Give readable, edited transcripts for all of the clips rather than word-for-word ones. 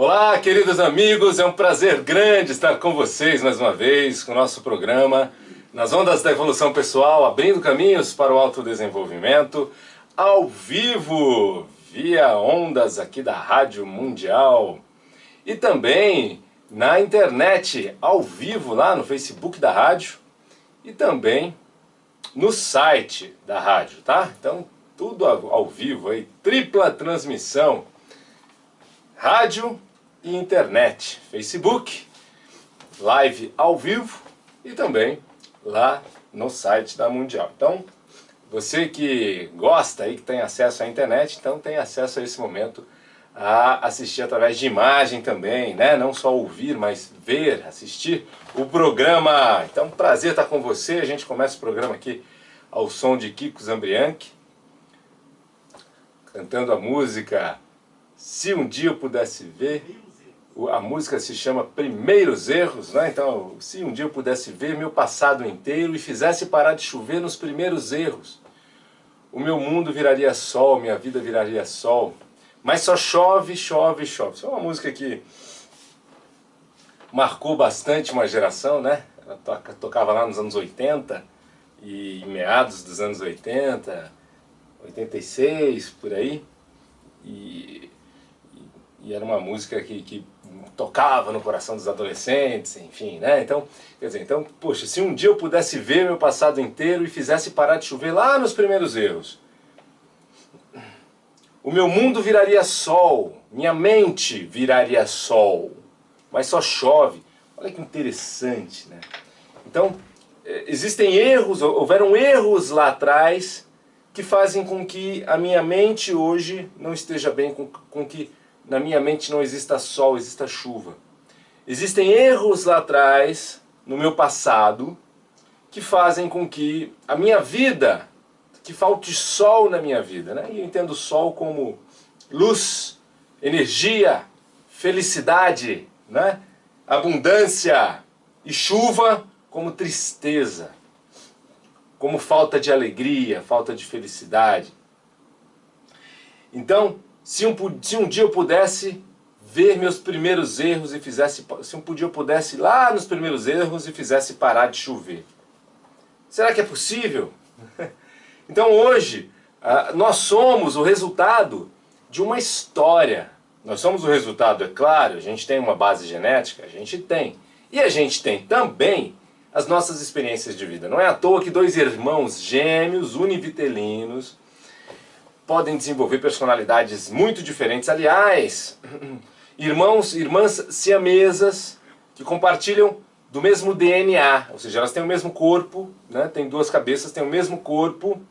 Olá, queridos amigos, é um prazer grande estar com vocês mais uma vez, com o nosso programa Nas Ondas da Evolução Pessoal, abrindo caminhos para o autodesenvolvimento, ao vivo, via ondas aqui da Rádio Mundial e também na internet, ao vivo lá no Facebook da rádio e também no site da rádio, tá? Então, tudo ao vivo aí, tripla transmissão, rádio e internet, Facebook, live ao vivo e também lá no site da Mundial. Então, você que gosta aí, que tem acesso à internet, então tem acesso a esse momento a assistir através de imagem também, né? Não só ouvir, mas ver, assistir o programa. Então, prazer estar com você. A gente começa o programa aqui ao som de Kiko Zambrianchi, cantando a música Se Um Dia Eu Pudesse Ver. A música se chama Primeiros Erros, né? Então, se um dia eu pudesse ver meu passado inteiro e fizesse parar de chover nos primeiros erros, o meu mundo viraria sol, minha vida viraria sol. Mas só chove, chove, chove. Isso é uma música que marcou bastante uma geração, né? Ela tocava lá nos anos 80 e meados dos anos 80, 86, por aí. E era uma música que tocava no coração dos adolescentes, enfim, né? Então, quer dizer, poxa, se um dia eu pudesse ver meu passado inteiro e fizesse parar de chover lá nos primeiros erros, o meu mundo viraria sol, minha mente viraria sol, mas só chove. Olha que interessante, né? Então, existem erros, houveram erros lá atrás que fazem com que a minha mente hoje não esteja bem, com que na minha mente não exista sol, exista chuva. Existem erros lá atrás, no meu passado, que fazem com que a minha vida, que falte sol na minha vida, né? E eu entendo sol como luz, energia, felicidade, né? Abundância, e chuva como tristeza, como falta de alegria, falta de felicidade. Então, se um dia eu pudesse ver meus primeiros erros e fizesse, se um dia eu pudesse ir lá nos primeiros erros e fizesse parar de chover. Será que é possível? Então hoje, nós somos o resultado de uma história. Nós somos o resultado, é claro, a gente tem uma base genética, a gente tem. E a gente tem também as nossas experiências de vida. Não é à toa que dois irmãos gêmeos, univitelinos, podem desenvolver personalidades muito diferentes. Aliás, irmãs siamesas que compartilham do mesmo DNA, ou seja, elas têm o mesmo corpo, né? Têm duas cabeças, têm o mesmo corpo,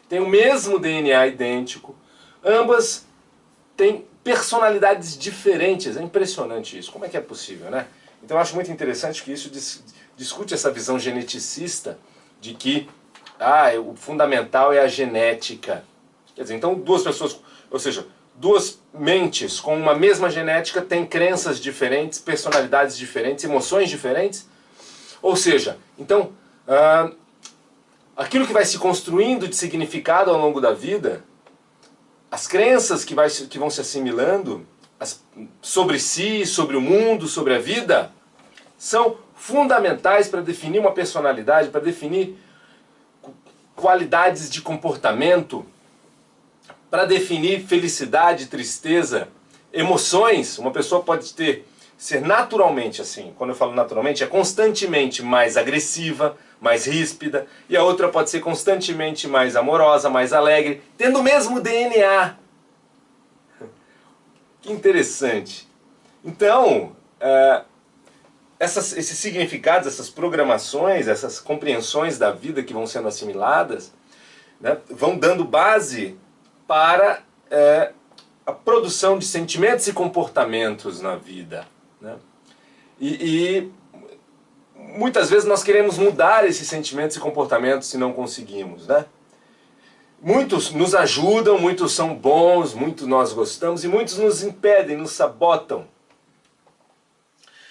têm o mesmo DNA idêntico, ambas têm personalidades diferentes. É impressionante isso. Como é que é possível, né? Então eu acho muito interessante que isso discute essa visão geneticista de que o fundamental é a genética. Quer dizer, então duas pessoas, ou seja, duas mentes com uma mesma genética têm crenças diferentes, personalidades diferentes, emoções diferentes. Ou seja, então, aquilo que vai se construindo de significado ao longo da vida, as crenças que vão se assimilando sobre si, sobre o mundo, sobre a vida, são fundamentais para definir uma personalidade, para definir qualidades de comportamento, para definir felicidade, tristeza, emoções. Uma pessoa pode ser naturalmente assim, quando eu falo naturalmente, é constantemente mais agressiva, mais ríspida, e a outra pode ser constantemente mais amorosa, mais alegre, tendo o mesmo DNA. Que interessante. Então, esses significados, essas programações, essas compreensões da vida que vão sendo assimiladas, né, vão dando base para a produção de sentimentos e comportamentos na vida, né? E muitas vezes nós queremos mudar esses sentimentos e comportamentos e não conseguimos, né? Muitos nos ajudam, muitos são bons, muitos nós gostamos e muitos nos impedem, nos sabotam.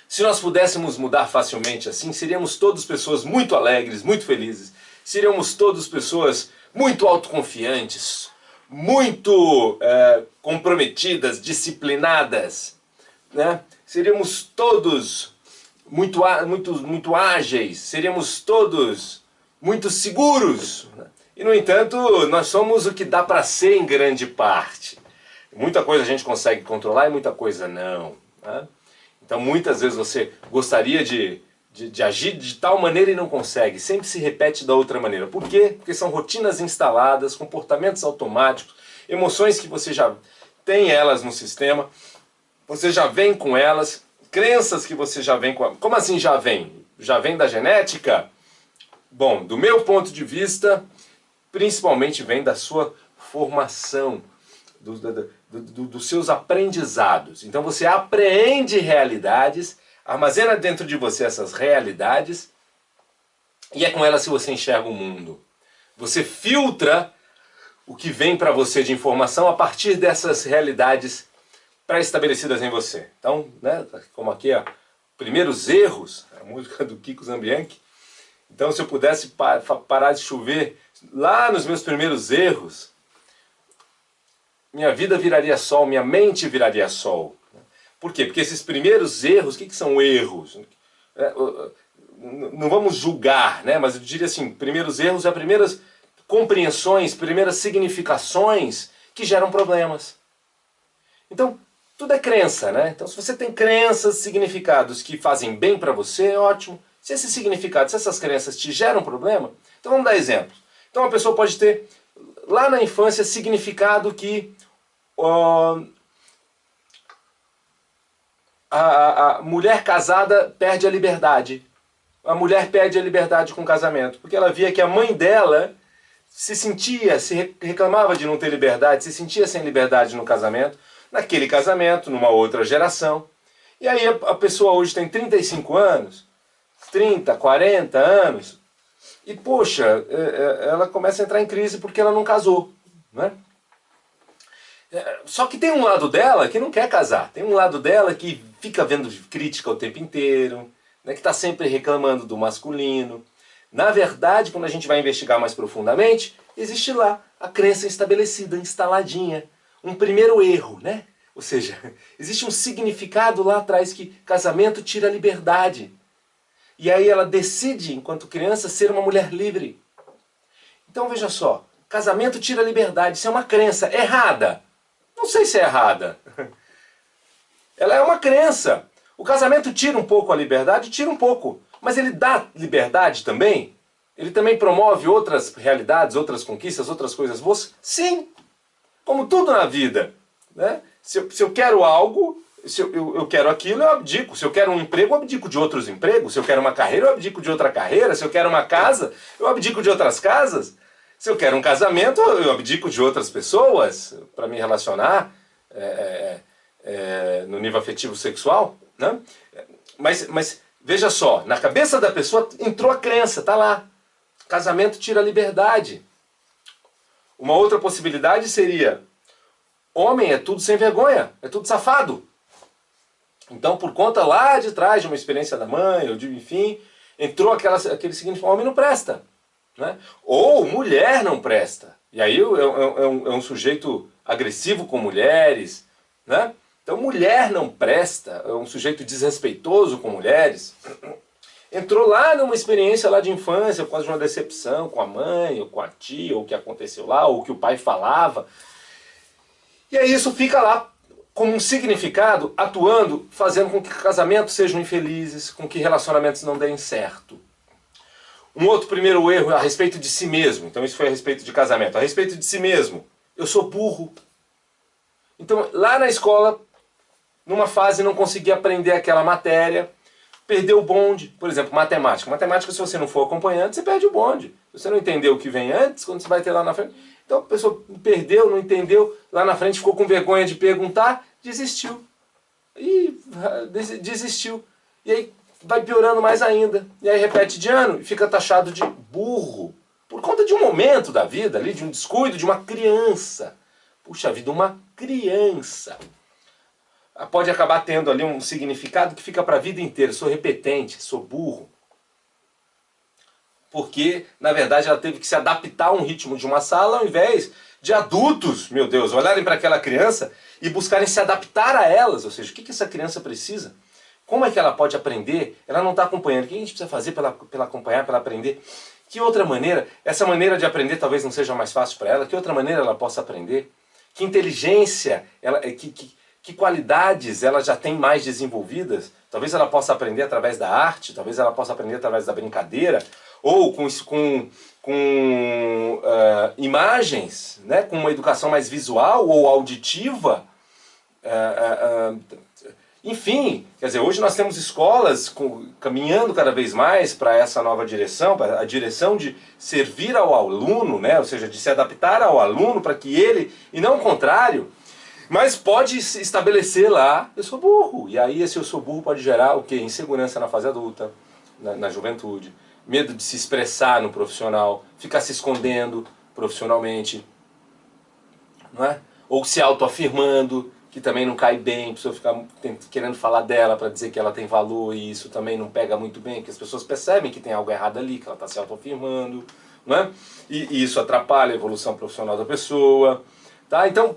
Se nós pudéssemos mudar facilmente assim, seríamos todos pessoas muito alegres, muito felizes. Seríamos todos pessoas muito autoconfiantes, muito comprometidas, disciplinadas, né? Seríamos todos muito ágeis, seríamos todos muito seguros. E, no entanto, nós somos o que dá para ser em grande parte. Muita coisa a gente consegue controlar e muita coisa não, né? Então, muitas vezes você gostaria de agir de tal maneira e não consegue. Sempre se repete da outra maneira. Por quê? Porque são rotinas instaladas, comportamentos automáticos, emoções que você já tem elas no sistema, você já vem com elas, crenças que você já vem com... Como assim já vem? Já vem da genética? Bom, do meu ponto de vista, principalmente vem da sua formação, dos seus aprendizados. Então você apreende realidades, armazena dentro de você essas realidades, e é com elas que você enxerga o mundo. Você filtra o que vem para você de informação a partir dessas realidades pré-estabelecidas em você. Então, né, como aqui, ó, primeiros erros, a música do Kiko Zambianchi. Então, se eu pudesse parar de chover lá nos meus primeiros erros, minha vida viraria sol, minha mente viraria sol. Por quê? Porque esses primeiros erros, o que são erros? Não vamos julgar, né? Mas eu diria assim, primeiros erros é primeiras compreensões, primeiras significações que geram problemas. Então, tudo é crença, né? Então, se você tem crenças, significados que fazem bem para você, é ótimo. Se esses significados, se essas crenças te geram problema, então vamos dar exemplos. Então, uma pessoa pode ter, lá na infância, significado que a mulher casada perde a liberdade. A mulher perde a liberdade com o casamento, porque ela via que a mãe dela reclamava de não ter liberdade, se sentia sem liberdade no casamento, naquele casamento, numa outra geração. E aí a pessoa hoje tem 35 anos, 30, 40 anos, e poxa, ela começa a entrar em crise porque ela não casou, né? Só que tem um lado dela que não quer casar, tem um lado dela que fica vendo crítica o tempo inteiro, né, que está sempre reclamando do masculino. Na verdade, quando a gente vai investigar mais profundamente, existe lá a crença estabelecida, instaladinha, um primeiro erro, né? Ou seja, existe um significado lá atrás que casamento tira a liberdade. E aí ela decide, enquanto criança, ser uma mulher livre. Então veja só, casamento tira a liberdade, isso é uma crença errada. Não sei se é errada. Ela é uma crença. O casamento tira um pouco a liberdade, tira um pouco. Mas ele dá liberdade também? Ele também promove outras realidades, outras conquistas, outras coisas boas? Sim. Como tudo na vida, né? Se eu quero algo, se eu quero aquilo, eu abdico. Se eu quero um emprego, eu abdico de outros empregos. Se eu quero uma carreira, eu abdico de outra carreira. Se eu quero uma casa, eu abdico de outras casas. Se eu quero um casamento, eu abdico de outras pessoas para me relacionar no nível afetivo sexual, né? Mas veja só, na cabeça da pessoa entrou a crença, tá lá. Casamento tira a liberdade. Uma outra possibilidade seria: homem é tudo sem vergonha, é tudo safado. Então, por conta lá de trás de uma experiência da mãe, ou de, enfim, entrou aquele seguinte: homem não presta, né? Ou mulher não presta. E aí é um sujeito agressivo com mulheres, né? Então, mulher não presta, é um sujeito desrespeitoso com mulheres. Entrou lá numa experiência lá de infância, por causa de uma decepção com a mãe, ou com a tia, ou o que aconteceu lá, ou o que o pai falava. E aí isso fica lá como um significado, atuando, fazendo com que casamentos sejam infelizes, com que relacionamentos não deem certo. Um outro primeiro erro a respeito de si mesmo. Então isso foi a respeito de casamento. A respeito de si mesmo. Eu sou burro. Então lá na escola, numa fase não consegui aprender aquela matéria, perdeu o bonde. Por exemplo, matemática. Matemática, se você não for acompanhante, você perde o bonde. Se você não entendeu o que vem antes, quando você vai ter lá na frente... Então a pessoa perdeu, não entendeu, lá na frente ficou com vergonha de perguntar, desistiu. E desistiu. E aí vai piorando mais ainda. E aí repete de ano e fica taxado de burro. Por conta de um momento da vida ali, de um descuido de uma criança. Puxa vida, uma criança. Pode acabar tendo ali um significado que fica para a vida inteira. Sou repetente, sou burro. Porque, na verdade, ela teve que se adaptar a um ritmo de uma sala, ao invés de adultos, meu Deus, olharem para aquela criança e buscarem se adaptar a elas, ou seja, o que essa criança precisa? Como é que ela pode aprender? Ela não está acompanhando. O que a gente precisa fazer para ela acompanhar, para ela aprender? Que outra maneira, essa maneira de aprender talvez não seja mais fácil para ela, que outra maneira ela possa aprender? Que inteligência, que qualidades ela já tem mais desenvolvidas? Talvez ela possa aprender através da arte, talvez ela possa aprender através da brincadeira, ou com imagens, né? Com uma educação mais visual ou auditiva. Enfim, quer dizer, hoje nós temos escolas caminhando cada vez mais para essa nova direção, para a direção de servir ao aluno, né? Ou seja, de se adaptar ao aluno para que ele, e não o contrário, mas pode estabelecer lá, eu sou burro, e aí esse eu sou burro pode gerar o quê? Insegurança na fase adulta, na juventude, medo de se expressar no profissional, ficar se escondendo profissionalmente, não é? Ou se autoafirmando, que também não cai bem, a pessoa fica querendo falar dela para dizer que ela tem valor, e isso também não pega muito bem, porque as pessoas percebem que tem algo errado ali, que ela está se autoafirmando, não é? E isso atrapalha a evolução profissional da pessoa, tá? Então,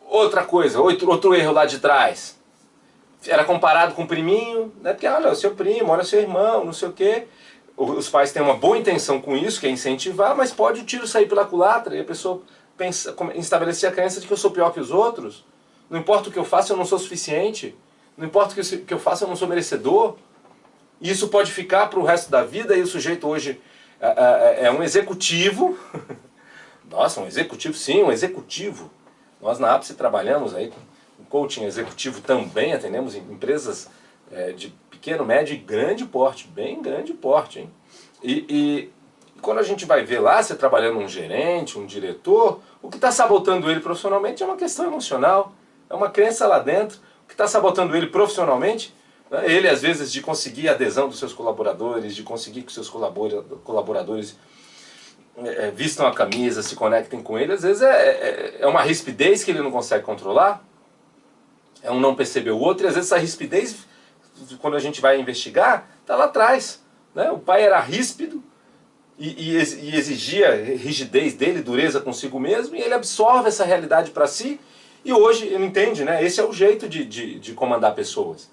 outra coisa, outro erro lá de trás, era comparado com o priminho, né? Porque olha, o seu primo, olha o seu irmão, não sei o quê. Os pais têm uma boa intenção com isso, que é incentivar, mas pode o tiro sair pela culatra e a pessoa estabelecer a crença de que eu sou pior que os outros. Não importa o que eu faço, eu não sou suficiente. Não importa o que eu faço, eu não sou merecedor. E isso pode ficar para o resto da vida, e o sujeito hoje é um executivo. Nossa, um executivo, sim, um executivo. Nós na Ápice trabalhamos aí com coaching executivo também, atendemos empresas de pequeno, médio e grande porte, bem grande porte, hein? E quando a gente vai ver lá, você trabalhando um gerente, um diretor, o que está sabotando ele profissionalmente é uma questão emocional, é uma crença lá dentro. O que está sabotando ele profissionalmente, né, ele às vezes de conseguir a adesão dos seus colaboradores, de conseguir que os seus colaboradores vistam a camisa, se conectem com ele, às vezes é uma rispidez que ele não consegue controlar, é um não perceber o outro, e às vezes essa rispidez, quando a gente vai investigar, está lá atrás, né? O pai era ríspido, e exigia rigidez dele, dureza consigo mesmo, e ele absorve essa realidade para si, e hoje ele entende, né? Esse é o jeito de comandar pessoas.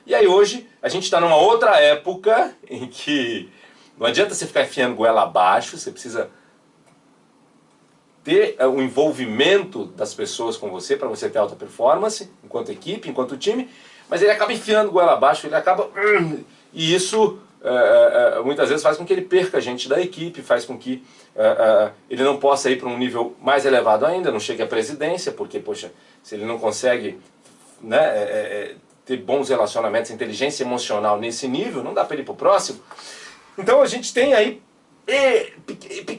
E aí hoje a gente está numa outra época em que não adianta você ficar enfiando goela abaixo, você precisa ter o envolvimento das pessoas com você, para você ter alta performance, enquanto equipe, enquanto time, mas ele acaba enfiando goela abaixo, ele acaba... E isso muitas vezes faz com que ele perca a gente da equipe, faz com que ele não possa ir para um nível mais elevado ainda, não chegue à presidência, porque, poxa, se ele não consegue, né, ter bons relacionamentos, inteligência emocional nesse nível, não dá para ele ir para o próximo. Então a gente tem aí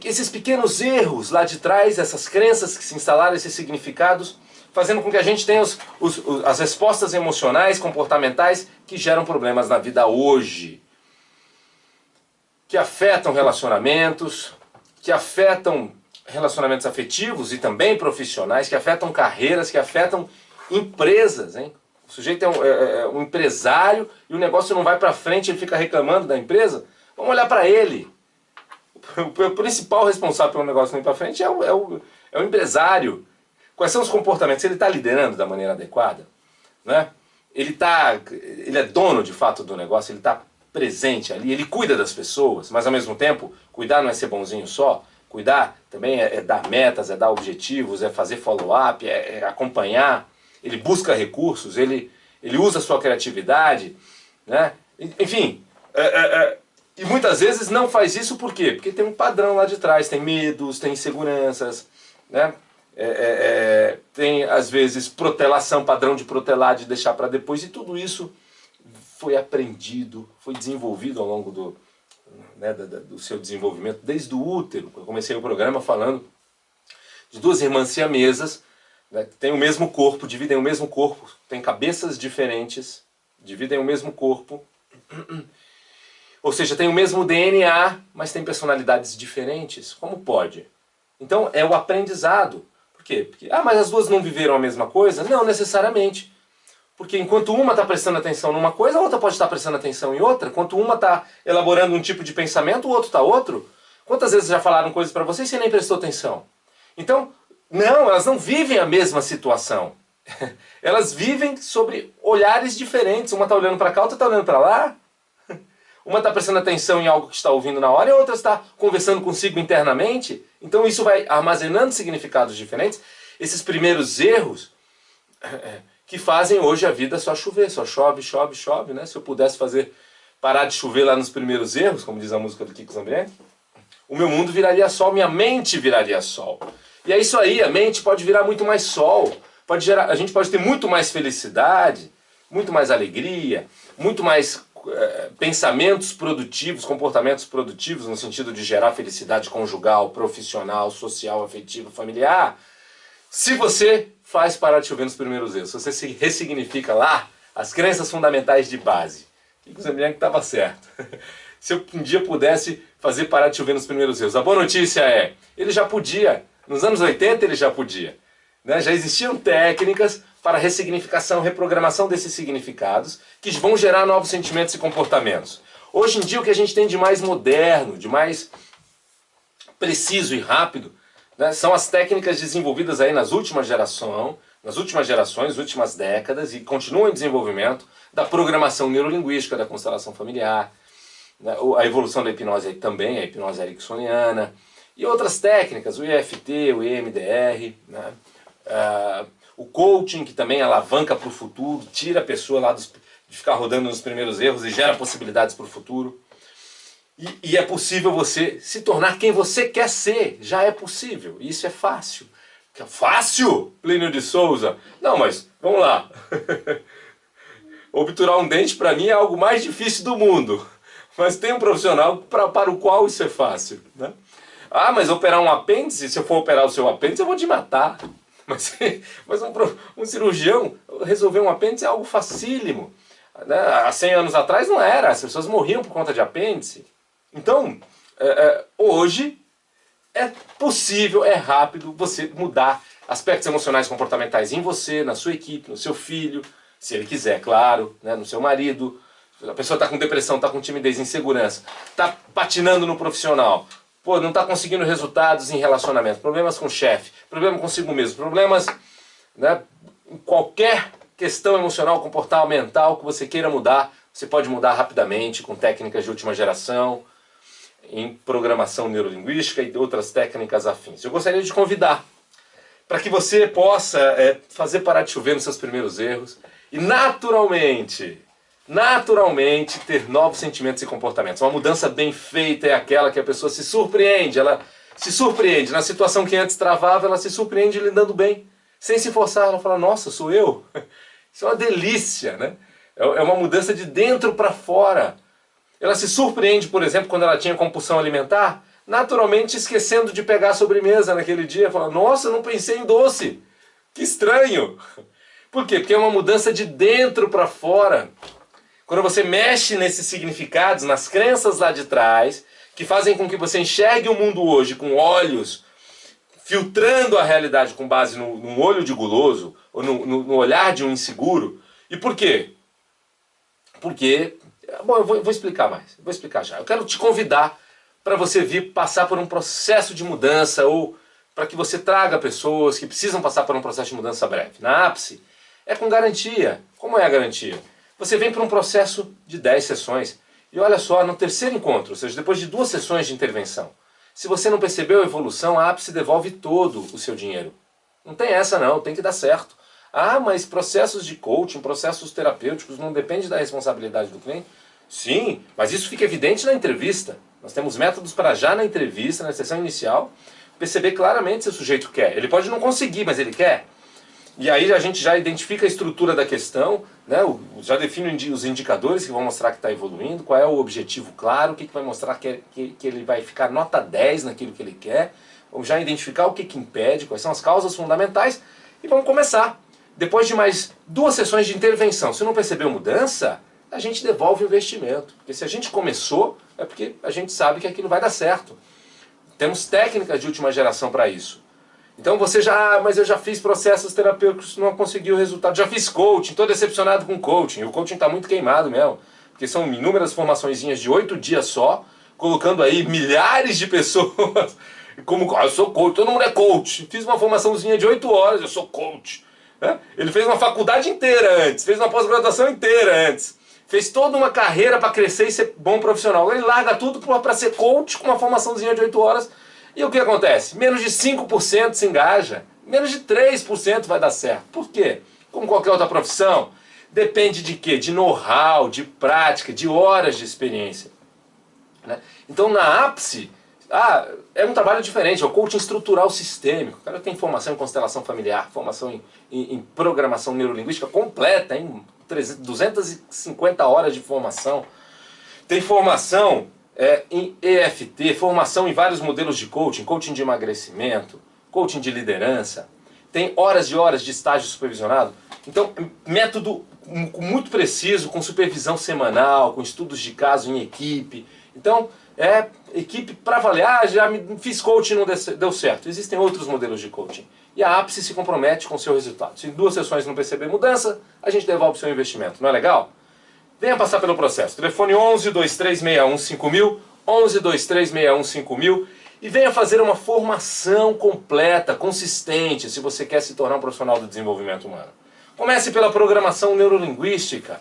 esses pequenos erros lá de trás, essas crenças que se instalaram, esses significados, fazendo com que a gente tenha as respostas emocionais, comportamentais, que geram problemas na vida hoje. Que afetam relacionamentos, que afetam relacionamentos afetivos e também profissionais, que afetam carreiras, que afetam empresas, hein? O sujeito é um empresário e o negócio não vai para frente, ele fica reclamando da empresa. Vamos olhar para ele. O principal responsável pelo negócio não ir para frente é o empresário. Quais são os comportamentos? Ele está liderando da maneira adequada? Né? Ele é dono de fato do negócio, ele está presente ali, ele cuida das pessoas, mas ao mesmo tempo, cuidar não é ser bonzinho só, cuidar também é dar metas, é dar objetivos, é fazer follow-up, é acompanhar, ele busca recursos, ele usa a sua criatividade, né? Enfim, e muitas vezes não faz isso por quê? Porque tem um padrão lá de trás, tem medos, tem inseguranças, né? Tem às vezes protelação, padrão de protelar, de deixar para depois, e tudo isso foi aprendido, foi desenvolvido ao longo do seu desenvolvimento, desde o útero. Eu comecei o programa falando de duas irmãs siamesas, né, que têm o mesmo corpo, dividem o mesmo corpo, têm cabeças diferentes, dividem o mesmo corpo, ou seja, têm o mesmo DNA, mas têm personalidades diferentes. Como pode? Então é o aprendizado. Por quê? Porque, mas as duas não viveram a mesma coisa? Não necessariamente. Porque enquanto uma está prestando atenção numa coisa, a outra pode estar prestando atenção em outra. Enquanto uma está elaborando um tipo de pensamento, o outro está outro. Quantas vezes já falaram coisas para você e você nem prestou atenção? Então, não, elas não vivem a mesma situação. Elas vivem sobre olhares diferentes. Uma está olhando para cá, outra está olhando para lá. Uma está prestando atenção em algo que está ouvindo na hora e a outra está conversando consigo internamente. Então isso vai armazenando significados diferentes. Esses primeiros erros que fazem hoje a vida só chover, só chove, chove, chove, né? Se eu pudesse parar de chover lá nos primeiros erros, como diz a música do Kiko Zambriani, o meu mundo viraria sol, minha mente viraria sol. E é isso aí, a mente pode virar muito mais sol, a gente pode ter muito mais felicidade, muito mais alegria, muito mais pensamentos produtivos, comportamentos produtivos, no sentido de gerar felicidade conjugal, profissional, social, afetiva, familiar, se você faz parar de chover nos primeiros erros, se você se ressignifica lá as crenças fundamentais de base. Kiko Zambriani estava certo. Se eu um dia pudesse fazer parar de chover nos primeiros erros. A boa notícia é, ele já podia. Nos anos 80 ele já podia. Né? Já existiam técnicas para ressignificação, reprogramação desses significados, que vão gerar novos sentimentos e comportamentos. Hoje em dia o que a gente tem de mais moderno, de mais preciso e rápido, né, são as técnicas desenvolvidas aí nas últimas gerações, últimas décadas, e continuam em desenvolvimento, da programação neurolinguística, da constelação familiar, né, a evolução da hipnose aí também, a hipnose ericksoniana, e outras técnicas, o EFT, o EMDR, né, o coaching, que também alavanca para o futuro, tira a pessoa lá de ficar rodando nos primeiros erros e gera possibilidades para o futuro. E é possível você se tornar quem você quer ser, já é possível, e isso é fácil. Fácil, Plínio de Souza? Não, mas vamos lá. Obturar um dente para mim é algo mais difícil do mundo, mas tem um profissional para o qual isso é fácil, né? Ah, mas operar um apêndice, se eu for operar o seu apêndice eu vou te matar. Mas um cirurgião resolver um apêndice é algo facílimo. Né? Há 100 anos atrás não era, as pessoas morriam por conta de apêndice. Então, hoje é possível, é rápido você mudar aspectos emocionais e comportamentais em você, na sua equipe, no seu filho, se ele quiser, claro, né? No seu marido. A pessoa está com depressão, está com timidez, insegurança, está patinando no profissional. Pô, não está conseguindo resultados em relacionamento, problemas com o chefe, problema consigo mesmo, problemas, né, em qualquer questão emocional, comportamental que você queira mudar, você pode mudar rapidamente com técnicas de última geração, em programação neurolinguística e outras técnicas afins. Eu gostaria de convidar para que você possa fazer parar de chover nos seus primeiros erros e naturalmente ter novos sentimentos e comportamentos. Uma mudança bem feita é aquela que a pessoa se surpreende, ela se surpreende. Na situação que antes travava, ela se surpreende lidando bem, sem se forçar. Ela fala, nossa, sou eu? Isso é uma delícia, né? É uma mudança de dentro para fora. Ela se surpreende, por exemplo, quando ela tinha compulsão alimentar, naturalmente esquecendo de pegar a sobremesa naquele dia. Fala, nossa, eu não pensei em doce. Que estranho. Por quê? Porque é uma mudança de dentro para fora. Quando você mexe nesses significados, nas crenças lá de trás, que fazem com que você enxergue o mundo hoje com olhos, filtrando a realidade com base num olho de guloso, ou no olhar de um inseguro. E por quê? Porque, bom, eu vou explicar mais, vou explicar já. Eu quero te convidar para você vir passar por um processo de mudança, ou para que você traga pessoas que precisam passar por um processo de mudança breve. Na ápice, é com garantia. Como é a garantia? Você vem para um processo de 10 sessões e olha só, no terceiro encontro, ou seja, depois de 2 sessões de intervenção, se você não percebeu a evolução, a ápice devolve todo o seu dinheiro. Não tem essa não, tem que dar certo. Ah, mas processos de coaching, processos terapêuticos não dependem da responsabilidade do cliente? Sim, mas isso fica evidente na entrevista. Nós temos métodos para já na entrevista, na sessão inicial, perceber claramente se o sujeito quer. Ele pode não conseguir, mas ele quer. E aí a gente já identifica a estrutura da questão, né? Já define os indicadores que vão mostrar que está evoluindo, qual é o objetivo claro, o que vai mostrar que ele vai ficar nota 10 naquilo que ele quer. Vamos já identificar o que impede, quais são as causas fundamentais e vamos começar. Depois de mais 2 sessões de intervenção, se não percebeu mudança, a gente devolve o investimento. Porque se a gente começou, é porque a gente sabe que aquilo vai dar certo. Temos técnicas de última geração para isso. Então você mas eu já fiz processos terapêuticos, não conseguiu o resultado. Já fiz coaching, estou decepcionado com coaching. O coaching está muito queimado mesmo. Porque são inúmeras formaçõezinhas de 8 dias só, colocando aí milhares de pessoas como, eu sou coach, todo mundo é coach. Fiz uma formaçãozinha de 8 horas, eu sou coach. Ele fez uma faculdade inteira antes, fez uma pós-graduação inteira antes, fez toda uma carreira para crescer e ser bom profissional. Ele larga tudo para ser coach com uma formaçãozinha de 8 horas. E o que acontece? Menos de 5% se engaja, menos de 3% vai dar certo. Por quê? Como qualquer outra profissão, depende de quê? De know-how, de prática, de horas de experiência. Então na ápice, é um trabalho diferente, é o coaching estrutural sistêmico. O cara tem formação em constelação familiar, formação em programação neurolinguística completa, em 250 horas de formação. Tem formação em EFT, formação em vários modelos de coaching, coaching de emagrecimento, coaching de liderança. Tem horas e horas de estágio supervisionado. Então, método muito preciso, com supervisão semanal, com estudos de caso em equipe. Então, equipe para avaliar, já fiz coaching e não deu certo. Existem outros modelos de coaching. E a ápice se compromete com o seu resultado. Se em 2 sessões não perceber mudança, a gente devolve o seu investimento. Não é legal? Venha passar pelo processo. Telefone 11 2361 5000, 11 2361 5000 e venha fazer uma formação completa, consistente, se você quer se tornar um profissional do desenvolvimento humano. Comece pela programação neurolinguística.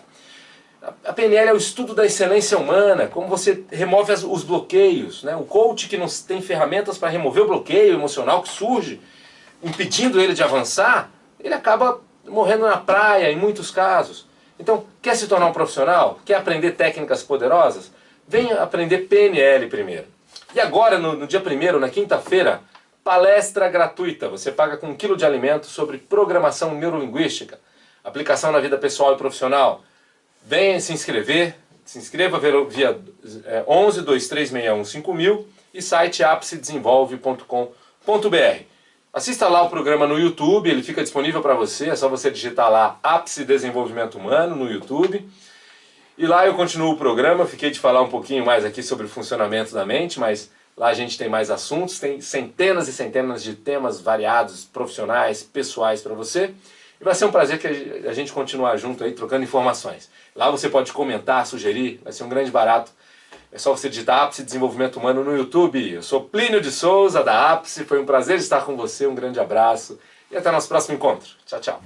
A PNL é o estudo da excelência humana, como você remove os bloqueios, né? O coach que não tem ferramentas para remover o bloqueio emocional que surge, impedindo ele de avançar, ele acaba morrendo na praia em muitos casos. Então, quer se tornar um profissional? Quer aprender técnicas poderosas? Venha aprender PNL primeiro. E agora, no dia 1º, na quinta-feira, palestra gratuita. Você paga com 1 quilo de alimento sobre programação neurolinguística, aplicação na vida pessoal e profissional. Venha se inscrever, se inscreva via 11 2361 5000 e site apicedesenvolve.com.br. Assista lá o programa no YouTube, ele fica disponível para você, é só você digitar lá Ápice Desenvolvimento Humano no YouTube. E lá eu continuo o programa, fiquei de falar um pouquinho mais aqui sobre o funcionamento da mente, mas lá a gente tem mais assuntos, tem centenas e centenas de temas variados, profissionais, pessoais para você. E vai ser um prazer que a gente continuar junto aí, trocando informações. Lá você pode comentar, sugerir, vai ser um grande barato. É só você digitar Ápice Desenvolvimento Humano no YouTube. Eu sou Plínio de Souza, da Ápice. Foi um prazer estar com você, um grande abraço. E até nosso próximo encontro. Tchau, tchau.